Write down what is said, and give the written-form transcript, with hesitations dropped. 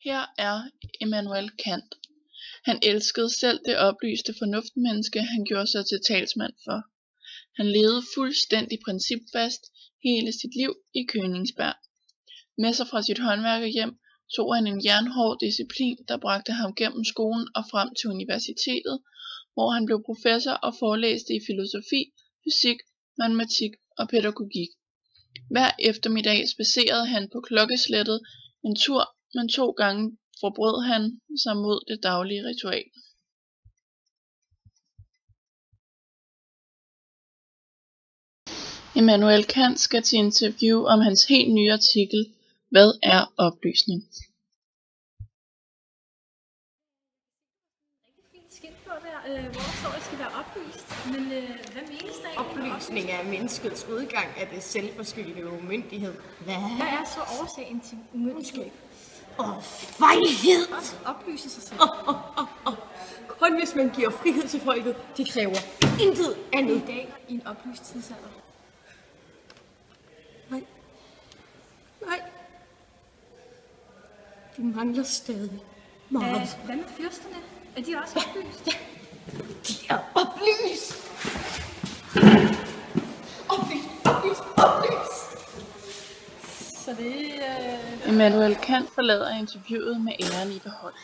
Her er Immanuel Kant. Han elskede selv det oplyste fornuftmenneske, han gjorde sig til talsmand for. Han levede fuldstændig principfast hele sit liv i Königsberg. Med sig fra sit håndværkerhjem tog han en jernhård disciplin, der bragte ham gennem skolen og frem til universitetet, hvor han blev professor og forelæste i filosofi, fysik, matematik og pædagogik. Hver eftermiddag spadserede han på klokkeslættet en tur, men 2 gange forbrød han sig mod det daglige ritual. Immanuel Kant skal til interview om hans helt nye artikel, Hvad er oplysning? Fint skilt på der, hvor der står, at det skal være oplyst. Men hvad menes der egentlig? Oplysning er menneskets udgang af det selvforskyldte umyndighed. Hvad er så årsagen til umyndighed? Fejlhed! Oplyse sig selv. Kun hvis man giver frihed til folket, det kræver intet andet. I dag i en oplyst tidsalder. Nej. Du mangler stadig meget. Hvad med fyrsterne? Er de også oplyst? De er oplyst! Oplyst! Så det Immanuel Kant forlader interviewet med æren i behold.